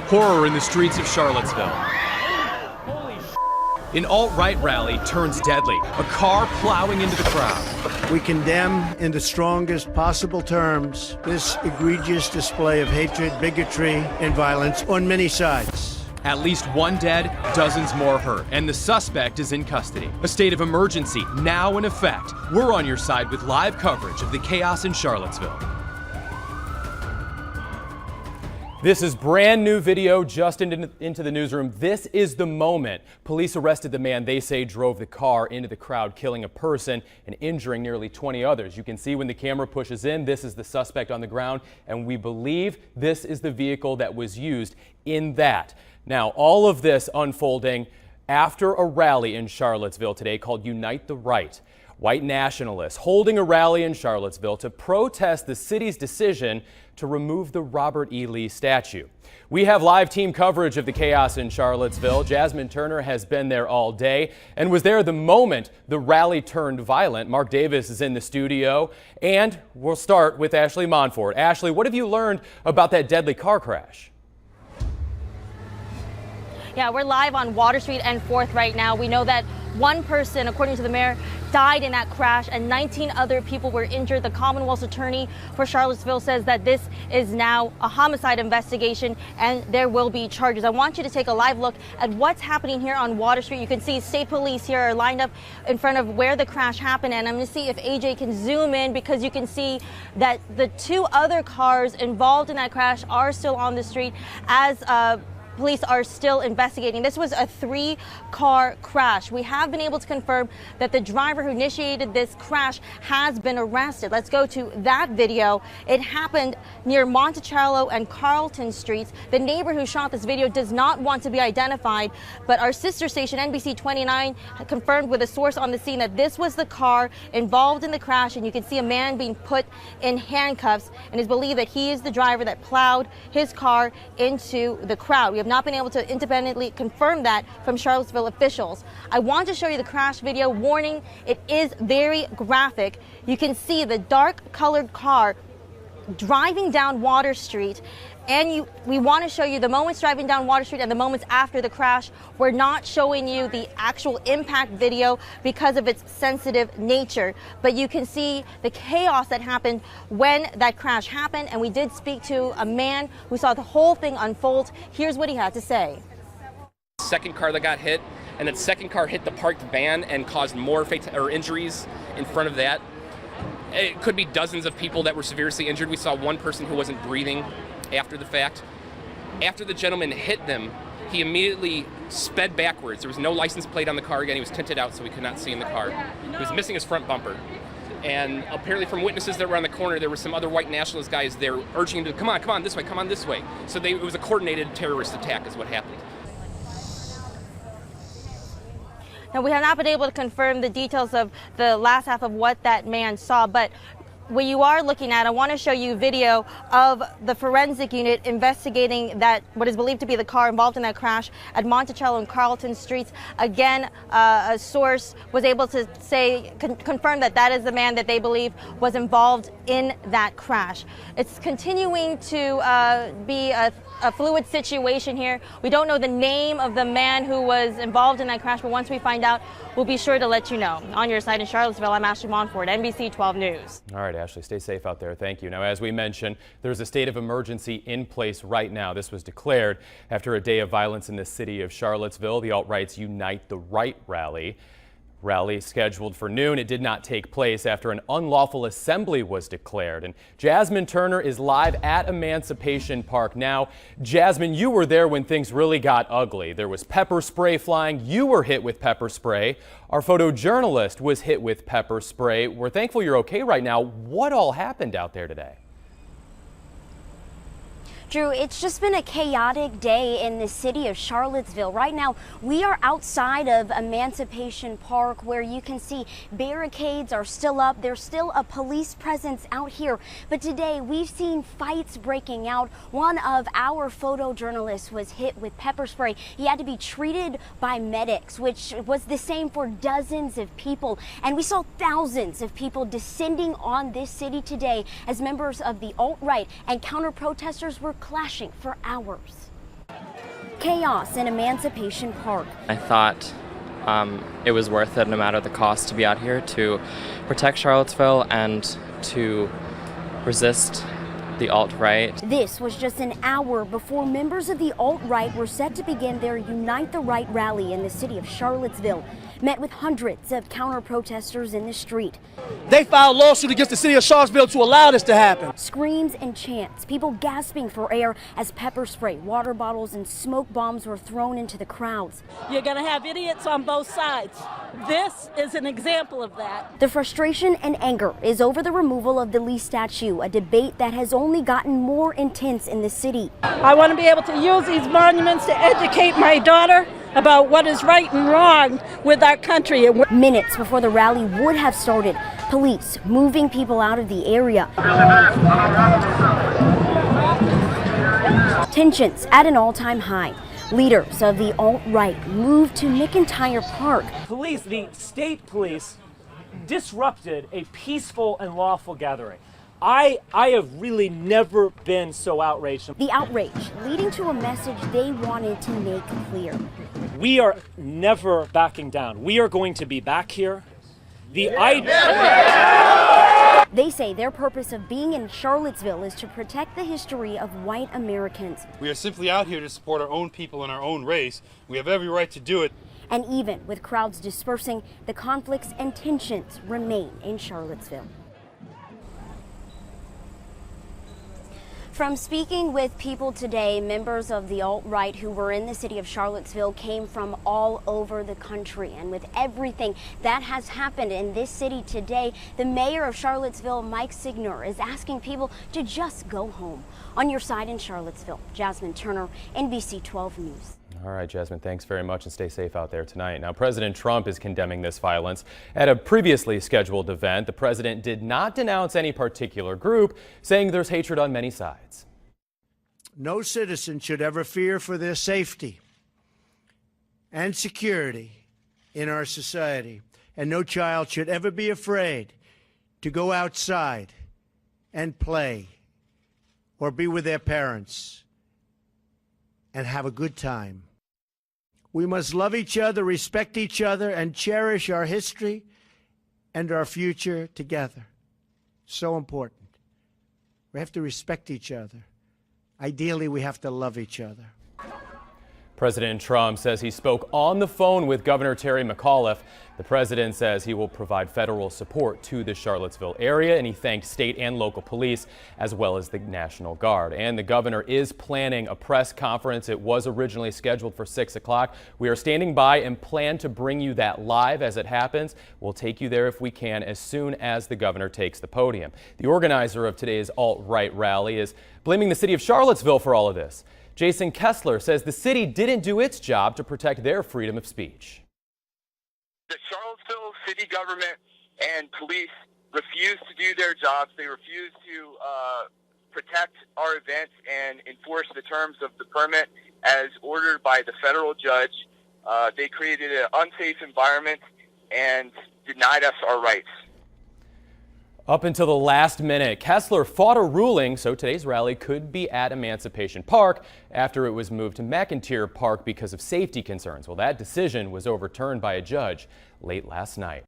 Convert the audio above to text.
Horror in the streets of Charlottesville. An alt-right rally turns deadly. A car plowing into the crowd. We condemn in the strongest possible terms this egregious display of hatred, bigotry, and violence on many sides. At least one dead, dozens more hurt, and the suspect is in custody. A state of emergency now in effect. We're on your side with live coverage of the chaos in Charlottesville. This is brand new video just into the newsroom. This is the moment police arrested the man they say drove the car into the crowd, killing a person and injuring nearly 20 others. You can see when the camera pushes in, this is the suspect on the ground, and we believe this is the vehicle that was used in that. Now, all of this unfolding after a rally in Charlottesville today called Unite the Right. White nationalists holding a rally in Charlottesville to protest the city's decision to remove the Robert E. Lee statue. We have live team coverage of the chaos in Charlottesville. Jasmine Turner has been there all day and was there the moment the rally turned violent. Mark Davis is in the studio, and we'll start with Ashley Monfort. Ashley, what have you learned about that deadly car crash? Yeah, we're live on Water Street and 4th right now. We know that one person, according to the mayor, died in that crash and 19 other people were injured. The Commonwealth's attorney for Charlottesville says that this is now a homicide investigation and there will be charges. I want you to take a live look at what's happening here on Water Street. You can see state police here are lined up in front of where the crash happened, and I'm going to see if AJ can zoom in because you can see that the two other cars involved in that crash are still on the street as police are still investigating. This was a 3-car crash. We have been able to confirm that the driver who initiated this crash has been arrested. Let's go to that video. It happened near Monticello and Carlton Streets. The neighbor who shot this video does not want to be identified, but our sister station NBC 29 confirmed with a source on the scene that this was the car involved in the crash, and you can see a man being put in handcuffs, and it's believed that he is the driver that plowed his car into the crowd. We have not been able to independently confirm that from Charlottesville officials. I want to show you the crash video. Warning, it is very graphic. You can see the dark colored car driving down Water Street, and we want to show you the moments driving down Water Street and the moments after the crash. We're not showing you the actual impact video because of its sensitive nature, but you can see the chaos that happened when that crash happened, and we did speak to a man who saw the whole thing unfold. Here's what he had to say. Second car that got hit, and that second car hit the parked van and caused more injuries in front of that. It could be dozens of people that were severely injured. We saw one person who wasn't breathing after the fact. After the gentleman hit them, he immediately sped backwards. There was no license plate on the car. Again, he was tinted out so we could not see in the car. He was missing his front bumper. And apparently from witnesses that were on the corner, there were some other white nationalist guys there urging him to come on this way, come on this way. So it was a coordinated terrorist attack is what happened. Now, we have not been able to confirm the details of the last half of what that man saw, but what you are looking at, I want to show you video of the forensic unit investigating that what is believed to be the car involved in that crash at Monticello and Carlton Streets. Again, a source was able to say, confirm that that is the man that they believe was involved in that crash. It's continuing to be a fluid situation here. We don't know the name of the man who was involved in that crash, but once we find out, we'll be sure to let you know. On your side in Charlottesville, I'm Ashley Monfort, NBC 12 News. All right, Ashley, stay safe out there. Thank you. Now, as we mentioned, there's a state of emergency in place right now. This was declared after a day of violence in the city of Charlottesville. The alt-right's Unite the Right rally scheduled for noon. It did not take place after an unlawful assembly was declared. And Jasmine Turner is live at Emancipation Park now. Jasmine, you were there when things really got ugly. There was pepper spray flying. You were hit with pepper spray. Our photojournalist was hit with pepper spray. We're thankful you're okay right now. What all happened out there today? Drew, it's just been a chaotic day in the city of Charlottesville. Right now, we are outside of Emancipation Park where you can see barricades are still up. There's still a police presence out here. But today, we've seen fights breaking out. One of our photojournalists was hit with pepper spray. He had to be treated by medics, which was the same for dozens of people. And we saw thousands of people descending on this city today as members of the alt-right and counter-protesters were clashing for hours. Chaos in Emancipation Park. I thought it was worth it no matter the cost to be out here to protect Charlottesville and to resist the alt-right. This was just an hour before members of the alt-right were set to begin their Unite the Right rally in the city of Charlottesville, met with hundreds of counter-protesters in the street. They filed a lawsuit against the city of Charlottesville to allow this to happen. Screams and chants, people gasping for air as pepper spray, water bottles, and smoke bombs were thrown into the crowds. You're going to have idiots on both sides. This is an example of that. The frustration and anger is over the removal of the Lee statue, a debate that has only gotten more intense in the city. I want to be able to use these monuments to educate my daughter about what is right and wrong with our country. Minutes before the rally would have started, police moving people out of the area. Tensions at an all-time high. Leaders of the alt-right moved to McIntyre Park. Police, the state police, disrupted a peaceful and lawful gathering. I have really never been so outraged. The outrage leading to a message they wanted to make clear. We are never backing down. We are going to be back here. They say their purpose of being in Charlottesville is to protect the history of white Americans. We are simply out here to support our own people and our own race. We have every right to do it. And even with crowds dispersing, the conflicts and tensions remain in Charlottesville. From speaking with people today, members of the alt-right who were in the city of Charlottesville came from all over the country. And with everything that has happened in this city today, the mayor of Charlottesville, Mike Signer, is asking people to just go home. On your side in Charlottesville, Jasmine Turner, NBC 12 News. All right, Jasmine, thanks very much and stay safe out there tonight. Now, President Trump is condemning this violence. At a previously scheduled event, the president did not denounce any particular group, saying there's hatred on many sides. No citizen should ever fear for their safety and security in our society, and no child should ever be afraid to go outside and play or be with their parents and have a good time. We must love each other, respect each other, and cherish our history and our future together. So important. We have to respect each other. Ideally, we have to love each other. President Trump says he spoke on the phone with Governor Terry McAuliffe. The president says he will provide federal support to the Charlottesville area, and he thanked state and local police as well as the National Guard. And the governor is planning a press conference. It was originally scheduled for 6 o'clock. We are standing by and plan to bring you that live as it happens. We'll take you there if we can as soon as the governor takes the podium. The organizer of today's alt-right rally is blaming the city of Charlottesville for all of this. Jason Kessler says the city didn't do its job to protect their freedom of speech. The Charlottesville city government and police refused to do their jobs. They refused to protect our events and enforce the terms of the permit as ordered by the federal judge. They created an unsafe environment and denied us our rights. Up until the last minute, Kessler fought a ruling, so today's rally could be at Emancipation Park after it was moved to McIntyre Park because of safety concerns. Well, that decision was overturned by a judge late last night.